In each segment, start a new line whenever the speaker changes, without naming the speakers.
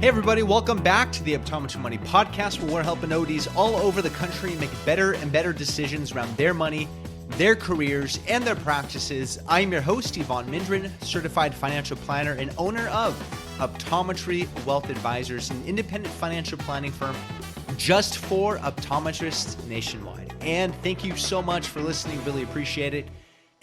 Hey everybody, welcome back to the Optometry Money Podcast, where we're helping ODs all over the country make better and better decisions around their money, their careers, and their practices. I'm your host, Evon, certified financial planner and owner of Optometry Wealth Advisors, an independent financial planning firm just for optometrists nationwide. And thank you so much for listening. Really appreciate it.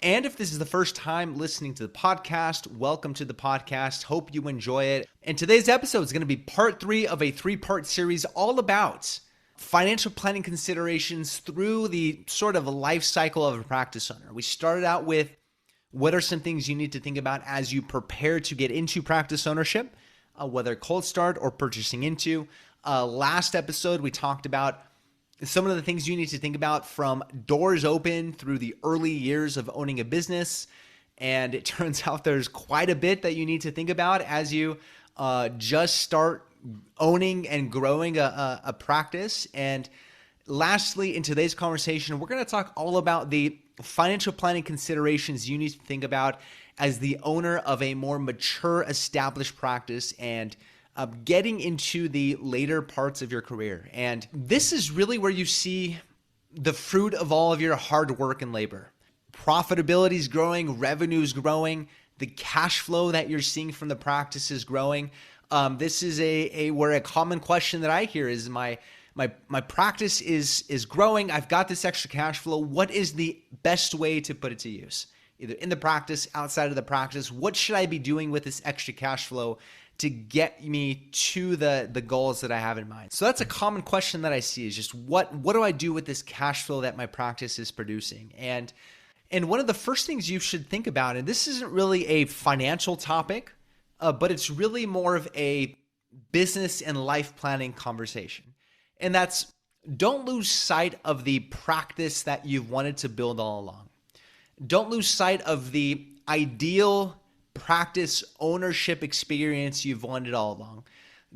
And if this is the first time listening to the podcast, welcome to the podcast. Hope you enjoy it. And today's episode is going to be part 3 of a 3-part series all about financial planning considerations through the sort of life cycle of a practice owner. We started out with what are some things you need to think about as you prepare to get into practice ownership, whether cold start or purchasing into. Last episode, we talked about some of the things you need to think about from doors open through the early years of owning a business. And it turns out there's quite a bit that you need to think about as you just start owning and growing a practice. And lastly, in today's conversation, we're going to talk all about the financial planning considerations you need to think about as the owner of a more mature, established practice and getting into the later parts of your career. And this is really where you see the fruit of all of your hard work and labor. Profitability is growing, revenue is growing, the cash flow that you're seeing from the practice is growing. This is where a common question that I hear is my practice is growing. I've got this extra cash flow. What is the best way to put it to use? Either in the practice, outside of the practice, what should I be doing with this extra cash flow to get me to the goals that I have in mind? So that's a common question that I see is just what do I do with this cash flow that my practice is producing? And one of the first things you should think about, and this isn't really a financial topic, but it's really more of a business and life planning conversation. And that's don't lose sight of the practice that you've wanted to build all along. Don't lose sight of the ideal practice ownership experience you've wanted all along.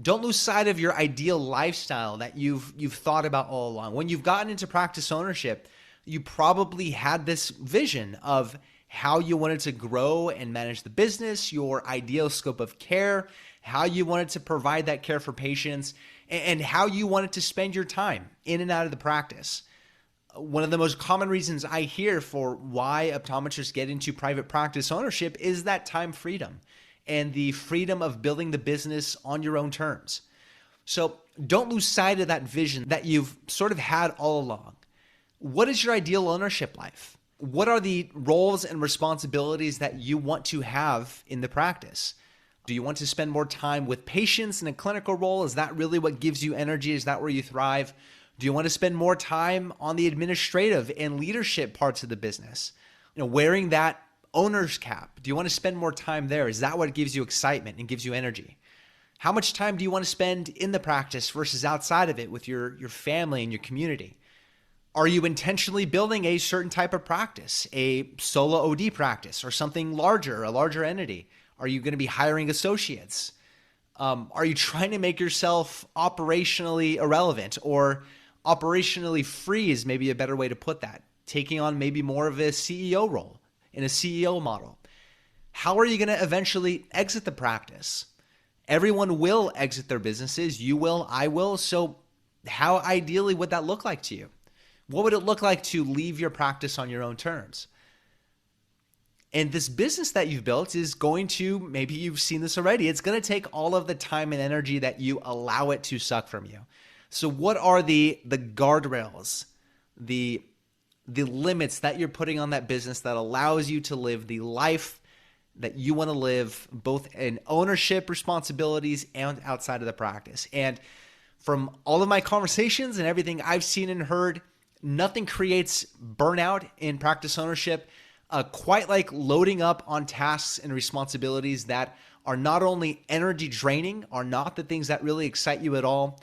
Don't lose sight of your ideal lifestyle that you've thought about all along. When you've gotten into practice ownership, you probably had this vision of how you wanted to grow and manage the business, your ideal scope of care, how you wanted to provide that care for patients, and how you wanted to spend your time in and out of the practice. One of the most common reasons I hear for why optometrists get into private practice ownership is that time freedom and the freedom of building the business on your own terms. So don't lose sight of that vision that you've sort of had all along. What is your ideal ownership life? What are the roles and responsibilities that you want to have in the practice? Do you want to spend more time with patients in a clinical role? Is that really what gives you energy? Is that where you thrive? Do you want to spend more time on the administrative and leadership parts of the business? Wearing that owner's cap. Do you want to spend more time there? Is that what gives you excitement and gives you energy? How much time do you want to spend in the practice versus outside of it with your family and your community? Are you intentionally building a certain type of practice, a solo OD practice or something larger, a larger entity? Are you going to be hiring associates? Are you trying to make yourself operationally irrelevant or operationally free is maybe a better way to put that, taking on maybe more of a CEO role in a CEO model? How are you going to eventually exit the practice? Everyone will exit their businesses. You will, I will. So how ideally would that look like to you? What would it look like to leave your practice on your own terms? And this business that you've built is going to, maybe you've seen this already, it's going to take all of the time and energy that you allow it to suck from you. So what are the guardrails, the limits that you're putting on that business that allows you to live the life that you want to live, both in ownership responsibilities and outside of the practice? And from all of my conversations and everything I've seen and heard, nothing creates burnout in practice ownership quite like loading up on tasks and responsibilities that are not only energy draining, are not the things that really excite you at all,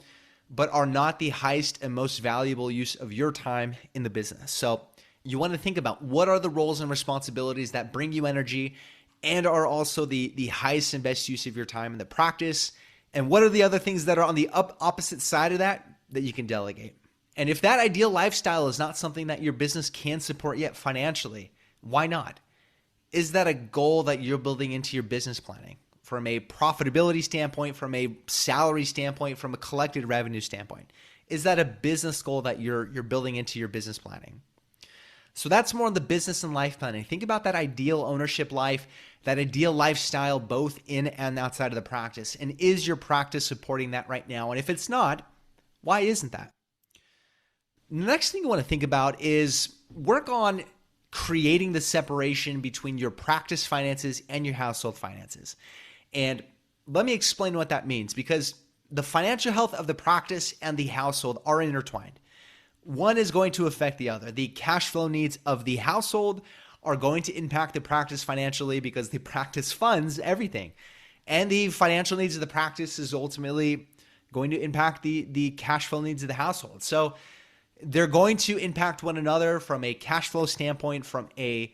but are not the highest and most valuable use of your time in the business. So you want to think about what are the roles and responsibilities that bring you energy and are also the highest and best use of your time in the practice, and what are the other things that are on the opposite side of that you can delegate. And if that ideal lifestyle is not something that your business can support yet financially, why not? Is that a goal that you're building into your business planning from a profitability standpoint, from a salary standpoint, from a collected revenue standpoint? Is that a business goal that you're building into your business planning? So that's more on the business and life planning. Think about that ideal ownership life, that ideal lifestyle, both in and outside of the practice. And is your practice supporting that right now? And if it's not, why isn't that? The next thing you want to think about is work on creating the separation between your practice finances and your household finances. And let me explain what that means, because the financial health of the practice and the household are intertwined. One is going to affect the other. The cash flow needs of the household are going to impact the practice financially because the practice funds everything. And the financial needs of the practice is ultimately going to impact the cash flow needs of the household. So they're going to impact one another from a cash flow standpoint, from a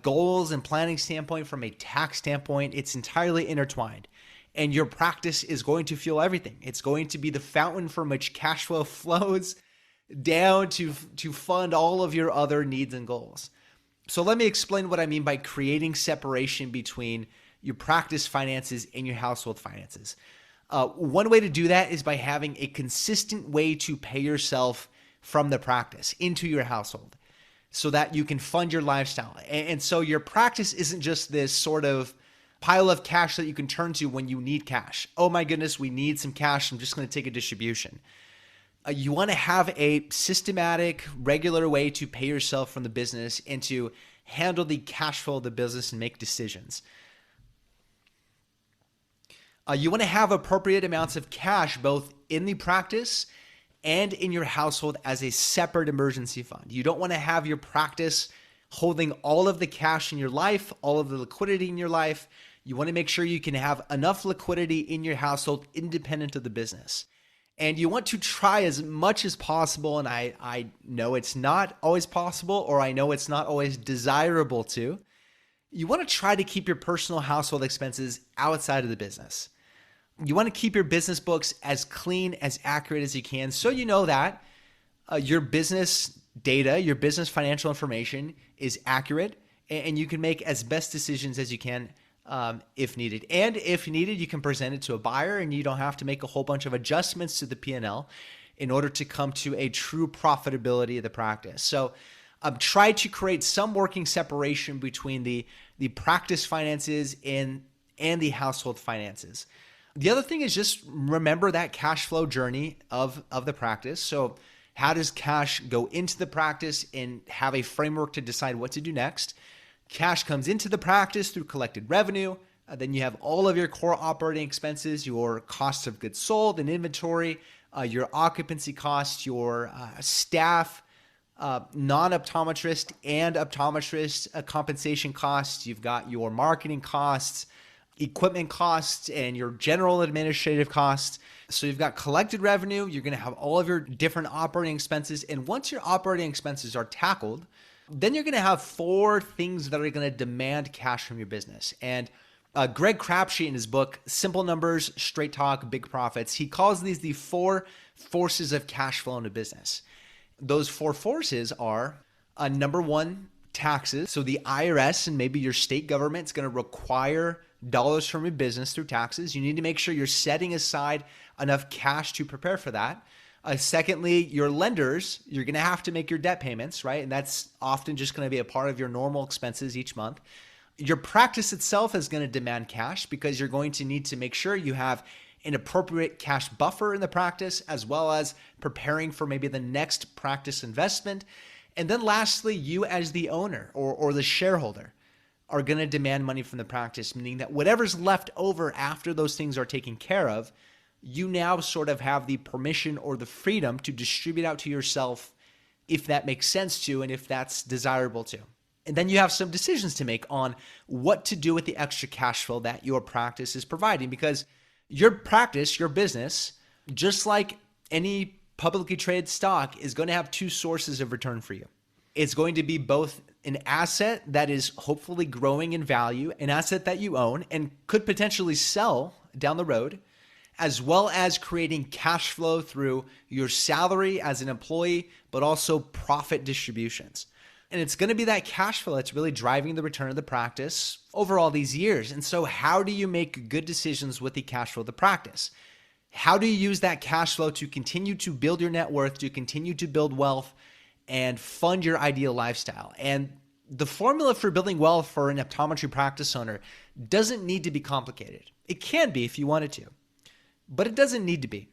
goals and planning standpoint, from a tax standpoint. It's entirely intertwined. And your practice is going to fuel everything. It's going to be the fountain from which cash flow flows down to fund all of your other needs and goals. So let me explain what I mean by creating separation between your practice finances and your household finances. One way to do that is by having a consistent way to pay yourself from the practice into your household so that you can fund your lifestyle. And so your practice isn't just this sort of pile of cash that you can turn to when you need cash. Oh my goodness, we need some cash. I'm just going to take a distribution. You want to have a systematic, regular way to pay yourself from the business and to handle the cash flow of the business and make decisions. You want to have appropriate amounts of cash both in the practice and in your household as a separate emergency fund. You don't want to have your practice holding all of the cash in your life, all of the liquidity in your life. You want to make sure you can have enough liquidity in your household independent of the business. And you want to try as much as possible, and I know it's not always possible, or I know it's not always desirable to. You want to try to keep your personal household expenses outside of the business. You want to keep your business books as clean, as accurate as you can, so you know that your business data, your business financial information is accurate, and you can make as best decisions as you can if needed. And if needed, you can present it to a buyer and you don't have to make a whole bunch of adjustments to the P&L in order to come to a true profitability of the practice. So try to create some working separation between the practice finances and the household finances. The other thing is just remember that cash flow journey of the practice. So how does cash go into the practice and have a framework to decide what to do next? Cash comes into the practice through collected revenue. Then you have all of your core operating expenses, your costs of goods sold and inventory, your occupancy costs, your staff, non-optometrist and optometrist compensation costs. You've got your marketing costs, equipment costs, and your general administrative costs. So you've got collected revenue. You're going to have all of your different operating expenses. And once your operating expenses are tackled, then you're going to have 4 things that are going to demand cash from your business. And Greg Crabtree in his book, Simple Numbers, Straight Talk, Big Profits, he calls these the 4 forces of cash flow in a business. Those 4 forces are number 1, taxes. So the IRS and maybe your state government is going to require dollars from your business through taxes. You need to make sure you're setting aside enough cash to prepare for that. Secondly, your lenders, you're going to have to make your debt payments, right? And that's often just going to be a part of your normal expenses each month. Your practice itself is going to demand cash because you're going to need to make sure you have an appropriate cash buffer in the practice, as well as preparing for maybe the next practice investment. And then lastly, you as the owner or the shareholder are going to demand money from the practice, meaning that whatever's left over after those things are taken care of, you now sort of have the permission or the freedom to distribute out to yourself if that makes sense to and if that's desirable to. And then you have some decisions to make on what to do with the extra cash flow that your practice is providing, because your practice, your business, just like any publicly traded stock, is going to have 2 sources of return for you. It's going to be both an asset that is hopefully growing in value, an asset that you own and could potentially sell down the road, as well as creating cash flow through your salary as an employee, but also profit distributions. And it's going to be that cash flow that's really driving the return of the practice over all these years. And so how do you make good decisions with the cash flow of the practice? How do you use that cash flow to continue to build your net worth, to continue to build wealth and fund your ideal lifestyle? And the formula for building wealth for an optometry practice owner doesn't need to be complicated. It can be if you want it to, but it doesn't need to be.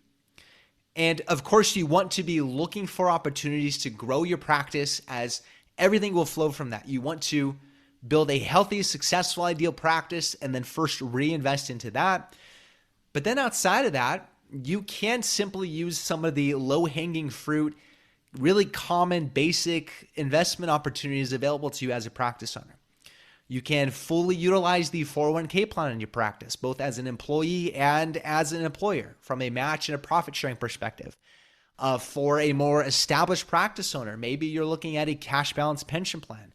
And of course, you want to be looking for opportunities to grow your practice, as everything will flow from that. You want to build a healthy, successful, ideal practice and then first reinvest into that. But then outside of that, you can simply use some of the low-hanging fruit, really common, basic investment opportunities available to you as a practice owner. You can fully utilize the 401k plan in your practice, both as an employee and as an employer, from a match and a profit sharing perspective. For a more established practice owner, maybe you're looking at a cash balance pension plan.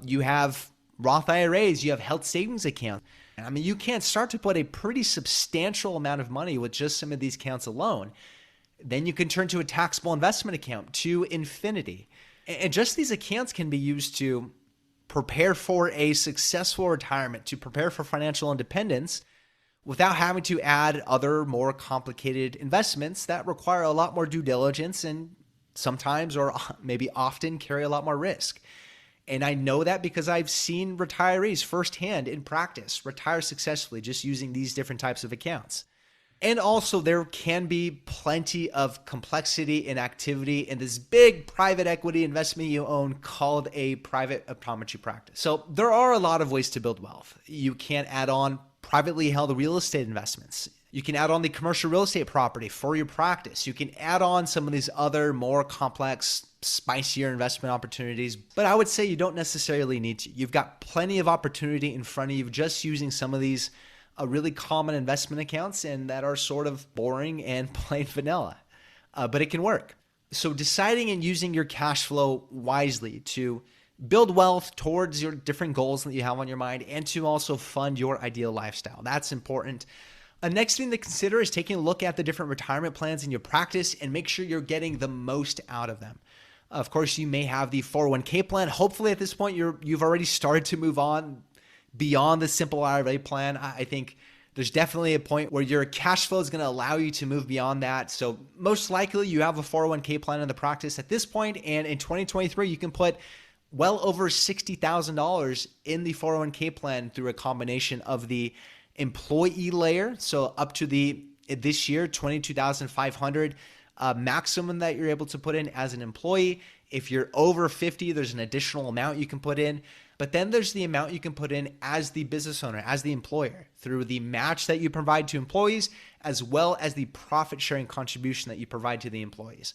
You have Roth IRAs, you have health savings accounts. I mean, you can start to put a pretty substantial amount of money with just some of these accounts alone. Then you can turn to a taxable investment account to infinity. And just these accounts can be used to prepare for a successful retirement, to prepare for financial independence without having to add other more complicated investments that require a lot more due diligence and sometimes, or maybe often, carry a lot more risk. And I know that because I've seen retirees firsthand in practice retire successfully just using these different types of accounts. And also, there can be plenty of complexity and activity in this big private equity investment you own called a private optometry practice. So there are a lot of ways to build wealth. You can add on privately held real estate investments. You can add on the commercial real estate property for your practice. You can add on some of these other more complex, spicier investment opportunities, but I would say you don't necessarily need to. You've got plenty of opportunity in front of you just using some of these really common investment accounts and that are sort of boring and plain vanilla, but it can work. So deciding and using your cash flow wisely to build wealth towards your different goals that you have on your mind and to also fund your ideal lifestyle. That's important. A next thing to consider is taking a look at the different retirement plans in your practice and make sure you're getting the most out of them. Of course, you may have the 401k plan. Hopefully at this point, you've already started to move on beyond the simple IRA plan. I think there's definitely a point where your cash flow is going to allow you to move beyond that. So most likely you have a 401k plan in the practice at this point, and in 2023, you can put well over $60,000 in the 401k plan through a combination of the employee layer, so up to this year, $22,500 maximum that you're able to put in as an employee. If you're over 50, there's an additional amount you can put in. But then there's the amount you can put in as the business owner, as the employer, through the match that you provide to employees, as well as the profit sharing contribution that you provide to the employees.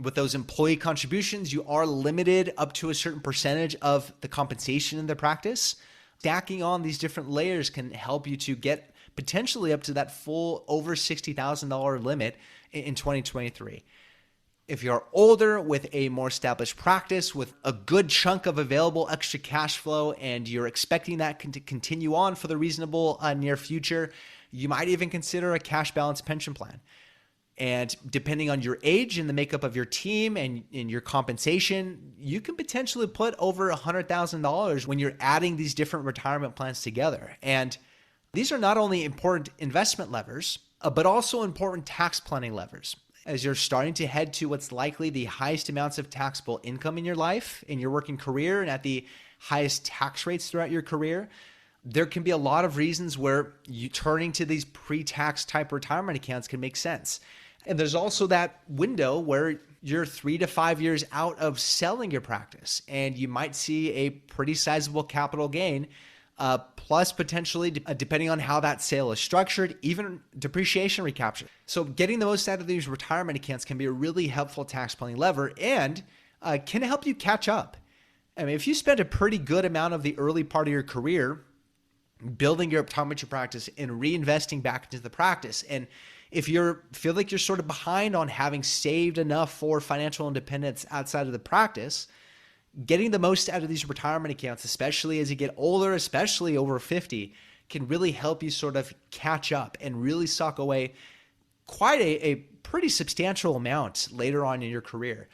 With those employee contributions, you are limited up to a certain percentage of the compensation in the practice. Stacking on these different layers can help you to get potentially up to that full over $60,000 limit in 2023. If you're older with a more established practice with a good chunk of available extra cash flow and you're expecting that to continue on for the reasonable near future, you might even consider a cash balance pension plan. And depending on your age and the makeup of your team and your compensation, you can potentially put over $100,000 when you're adding these different retirement plans together. And these are not only important investment levers, but also important tax planning levers. As you're starting to head to what's likely the highest amounts of taxable income in your life, in your working career, and at the highest tax rates throughout your career, there can be a lot of reasons where you turning to these pre-tax type retirement accounts can make sense. And there's also that window where you're 3 to 5 years out of selling your practice, and you might see a pretty sizable capital gain, plus potentially, depending on how that sale is structured, even depreciation recapture. So getting the most out of these retirement accounts can be a really helpful tax planning lever and can help you catch up. I mean, if you spend a pretty good amount of the early part of your career building your optometry practice and reinvesting back into the practice, and if you feel like you're sort of behind on having saved enough for financial independence outside of the practice, getting the most out of these retirement accounts, especially as you get older, especially over 50, can really help you sort of catch up and really sock away quite a pretty substantial amount later on in your career.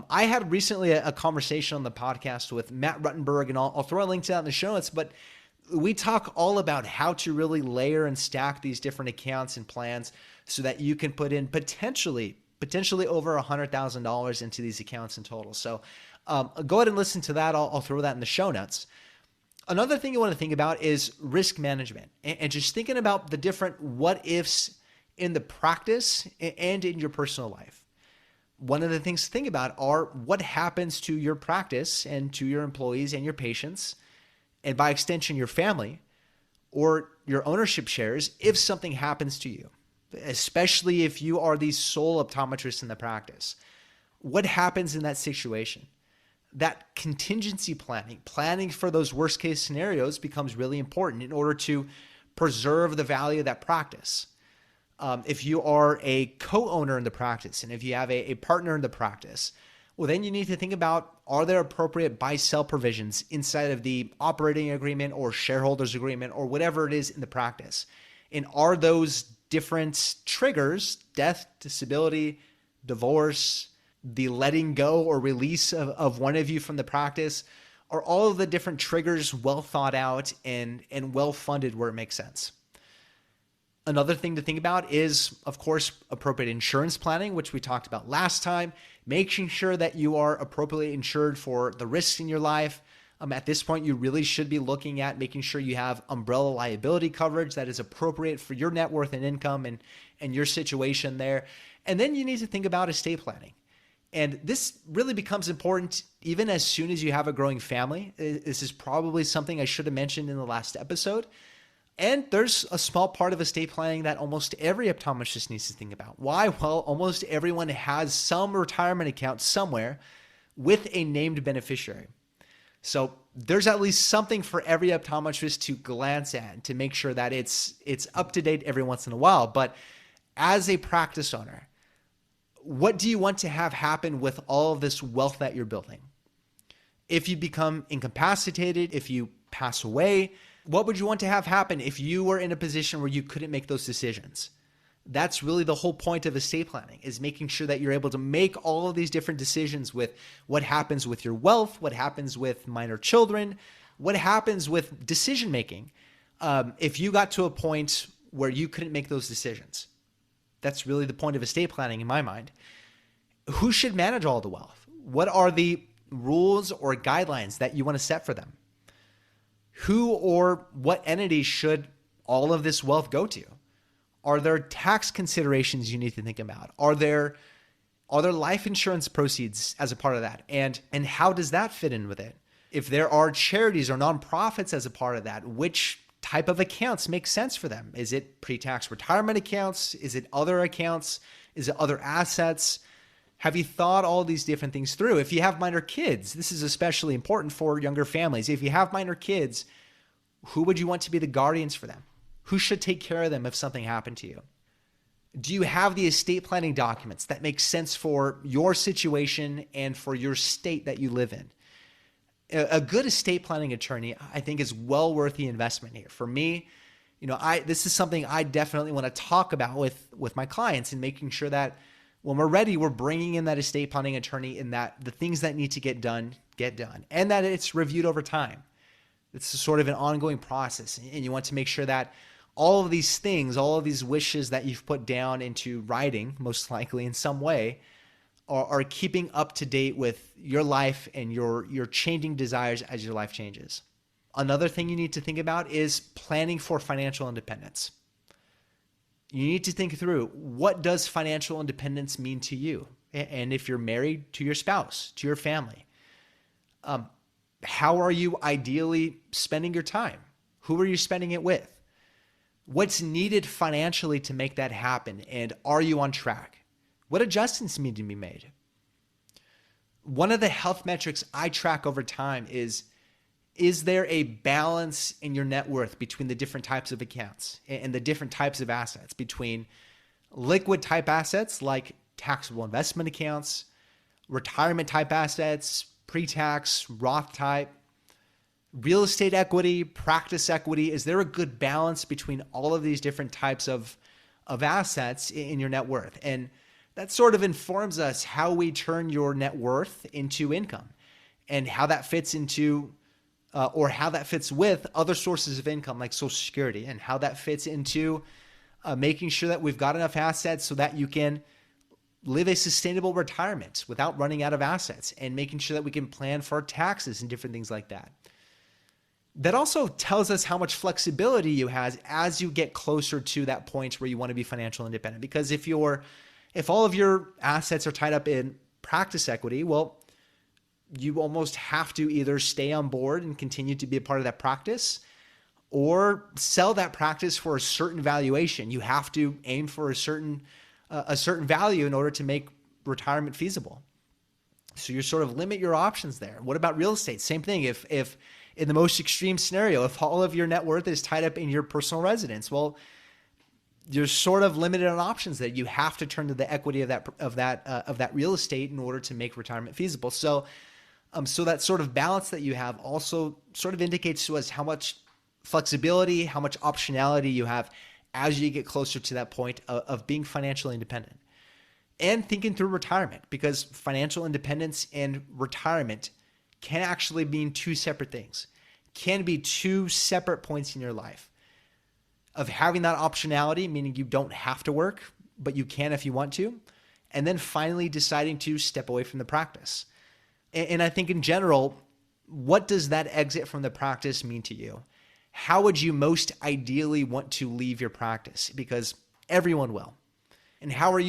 I had recently a conversation on the podcast with Matt Ruttenberg, and I'll throw a link to that in the show notes, but we talk all about how to really layer and stack these different accounts and plans so that you can put in potentially over $100,000 into these accounts in total. So go ahead and listen to that. I'll throw that in the show notes. Another thing you want to think about is risk management and just thinking about the different what ifs in the practice and in your personal life. One of the things to think about are what happens to your practice and to your employees and your patients, and by extension, your family or your ownership shares if something happens to you, especially if you are the sole optometrist in the practice. What happens in that situation? That contingency planning for those worst case scenarios becomes really important in order to preserve the value of that practice. If you are a co-owner in the practice and if you have a partner in the practice, well, then you need to think about, are there appropriate buy-sell provisions inside of the operating agreement or shareholders agreement or whatever it is in the practice? And are those different triggers, death, disability, divorce, the letting go or release of one of you from the practice, are all of the different triggers well thought out and well funded where it makes sense? Another thing to think about is, of course, appropriate insurance planning, which we talked about last time, making sure that you are appropriately insured for the risks in your life. At this point, you really should be looking at making sure you have umbrella liability coverage that is appropriate for your net worth and income and your situation there. And then you need to think about estate planning. And this really becomes important even as soon as you have a growing family. This is probably something I should have mentioned in the last episode. And there's a small part of estate planning that almost every optometrist needs to think about. Why? Well, almost everyone has some retirement account somewhere with a named beneficiary. So there's at least something for every optometrist to glance at to make sure that it's up to date every once in a while. But as a practice owner, what do you want to have happen with all of this wealth that you're building? If you become incapacitated, if you pass away, what would you want to have happen if you were in a position where you couldn't make those decisions? That's really the whole point of estate planning, is making sure that you're able to make all of these different decisions with what happens with your wealth, what happens with minor children, what happens with decision making if you got to a point where you couldn't make those decisions. That's really the point of estate planning in my mind. Who should manage all the wealth? What are the rules or guidelines that you want to set for them? Who or what entity should all of this wealth go to? Are there tax considerations you need to think about? Are there life insurance proceeds as a part of that? And how does that fit in with it? If there are charities or nonprofits as a part of that, which type of accounts make sense for them? Is it pre-tax retirement accounts? Is it other accounts? Is it other assets? Have you thought all these different things through? If you have minor kids, this is especially important for younger families. If you have minor kids, who would you want to be the guardians for them? Who should take care of them if something happened to you? Do you have the estate planning documents that make sense for your situation and for your state that you live in? A good estate planning attorney, I think, is well worth the investment here. For me, this is something I definitely want to talk about with my clients, and making sure that when we're ready, we're bringing in that estate planning attorney, and that the things that need to get done, and that it's reviewed over time. It's sort of an ongoing process, and you want to make sure that all of these things, all of these wishes that you've put down into writing, most likely in some way, are keeping up to date with your life and your changing desires as your life changes. Another thing you need to think about is planning for financial independence. You need to think through, what does financial independence mean to you? And if you're married, to your spouse, to your family. How are you ideally spending your time? Who are you spending it with? What's needed financially to make that happen? And are you on track? What adjustments need to be made? One of the health metrics I track over time is there a balance in your net worth between the different types of accounts and the different types of assets, between liquid type assets like taxable investment accounts, retirement type assets, pre-tax, Roth type, real estate equity, practice equity? Is there a good balance between all of these different types of assets in your net worth? And that sort of informs us how we turn your net worth into income and how that fits into or how that fits with other sources of income like Social Security, and how that fits into making sure that we've got enough assets so that you can live a sustainable retirement without running out of assets, and making sure that we can plan for our taxes and different things like that. That also tells us how much flexibility you have as you get closer to that point where you want to be financially independent. Because if all of your assets are tied up in practice equity, well, you almost have to either stay on board and continue to be a part of that practice, or sell that practice for a certain valuation. You have to aim for a certain value in order to make retirement feasible. So you sort of limit your options there. What about real estate? Same thing. If in the most extreme scenario, if all of your net worth is tied up in your personal residence, well, you're sort of limited on options that you have to turn to the equity of that real estate in order to make retirement feasible. So that sort of balance that you have also sort of indicates to us how much flexibility, how much optionality you have as you get closer to that point of being financially independent. And thinking through retirement, because financial independence and retirement can actually mean two separate things, can be two separate points in your life of having that optionality, meaning you don't have to work, but you can if you want to, and then finally deciding to step away from the practice. And I think in general, what does that exit from the practice mean to you? How would you most ideally want to leave your practice? Because everyone will. And how are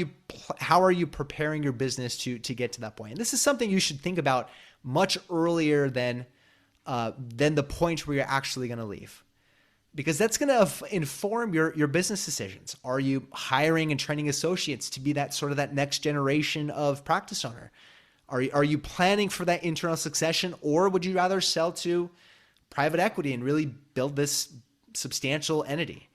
you preparing your business to get to that point? And this is something you should think about much earlier than the point where you're actually going to leave, because that's going to inform your business decisions. Are you hiring and training associates to be that next generation of practice owner? Are you planning for that internal succession, or would you rather sell to private equity and really build this substantial entity?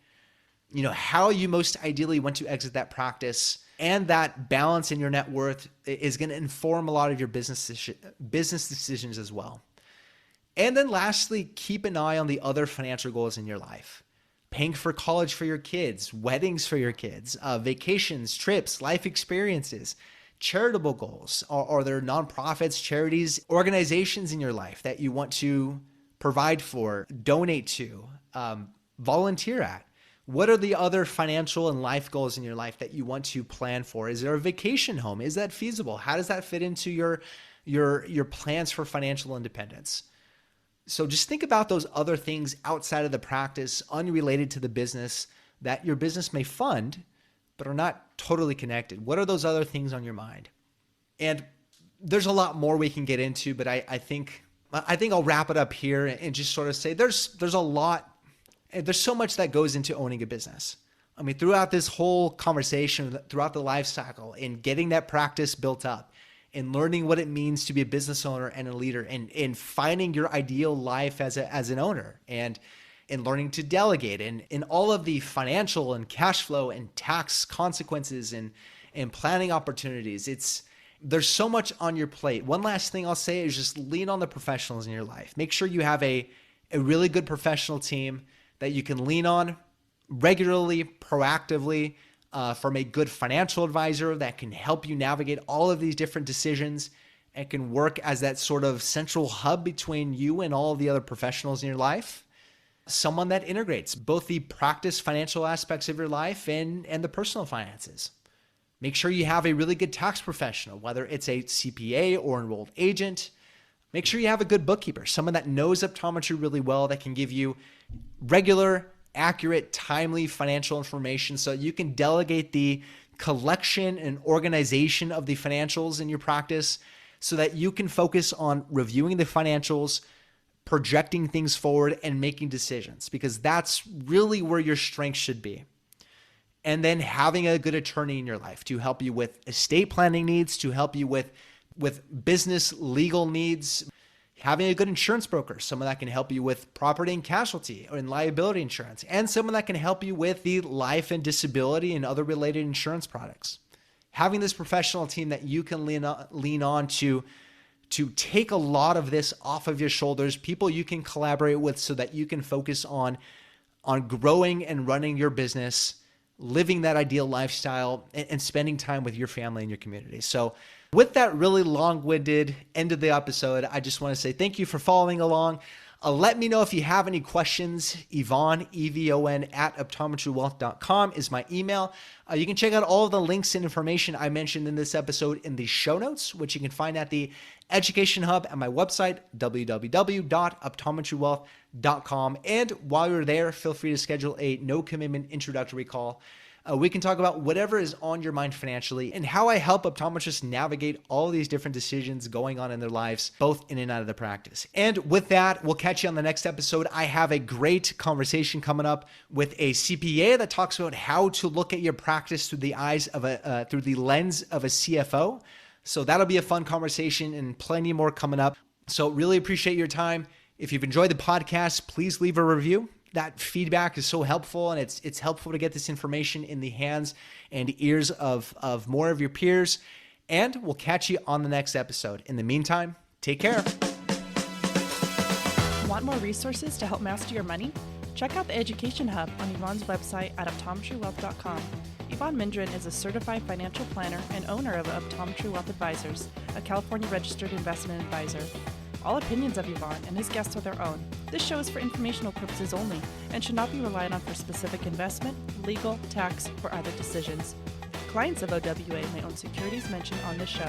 How you most ideally want to exit that practice, and that balance in your net worth is going to inform a lot of your business decisions as well. And then lastly, keep an eye on the other financial goals in your life. Paying for college for your kids, weddings for your kids, vacations, trips, life experiences, charitable goals. Are there nonprofits, charities, organizations in your life that you want to provide for, donate to, volunteer at? What are the other financial and life goals in your life that you want to plan for? Is there a vacation home? Is that feasible? How does that fit into your plans for financial independence? So just think about those other things outside of the practice, unrelated to the business, that your business may fund, but are not totally connected. What are those other things on your mind? And there's a lot more we can get into, but I think I'll wrap it up here and just sort of say there's a lot. There's so much that goes into owning a business. I mean, throughout this whole conversation, throughout the life cycle, in getting that practice built up, in learning what it means to be a business owner and a leader, and in finding your ideal life as an owner, and in learning to delegate, and in all of the financial and cash flow and tax consequences and planning opportunities. There's so much on your plate. One last thing I'll say is just lean on the professionals in your life. Make sure you have a really good professional team that you can lean on regularly, proactively, from a good financial advisor that can help you navigate all of these different decisions and can work as that sort of central hub between you and all of the other professionals in your life. Someone that integrates both the practice financial aspects of your life and the personal finances. Make sure you have a really good tax professional, whether it's a CPA or enrolled agent. Make sure you have a good bookkeeper, someone that knows optometry really well, that can give you regular, accurate, timely financial information so you can delegate the collection and organization of the financials in your practice so that you can focus on reviewing the financials, projecting things forward, and making decisions, because that's really where your strength should be. And then having a good attorney in your life to help you with estate planning needs, to help you with business legal needs. Having a good insurance broker, someone that can help you with property and casualty and liability insurance, and someone that can help you with the life and disability and other related insurance products. Having this professional team that you can lean on to take a lot of this off of your shoulders, people you can collaborate with so that you can focus on growing and running your business living that ideal lifestyle and spending time with your family and your community. So with that really long-winded end of the episode, I just want to say thank you for following along. Let me know if you have any questions. Evon, E-V-O-N, at optometrywealth.com is my email. You can check out all of the links and information I mentioned in this episode in the show notes, which you can find at the Education Hub at my website, www.optometrywealth.com. And while you're there, feel free to schedule a no-commitment introductory call. We can talk about whatever is on your mind financially and how I help optometrists navigate all these different decisions going on in their lives, both in and out of the practice. And with that, we'll catch you on the next episode. I have a great conversation coming up with a CPA that talks about how to look at your practice through the eyes of through the lens of a CFO. So that'll be a fun conversation and plenty more coming up. So really appreciate your time. If you've enjoyed the podcast, please leave a review. That feedback is so helpful, and it's helpful to get this information in the hands and ears of more of your peers. And we'll catch you on the next episode. In the meantime, take care.
Want more resources to help master your money? Check out the Education Hub on Evon's website at optometrywealth.com. Evon Mindren is a certified financial planner and owner of Optometry Wealth Advisors, a California registered investment advisor. All opinions of Evon and his guests are their own. This show is for informational purposes only and should not be relied on for specific investment, legal, tax, or other decisions. Clients of OWA may own securities mentioned on this show.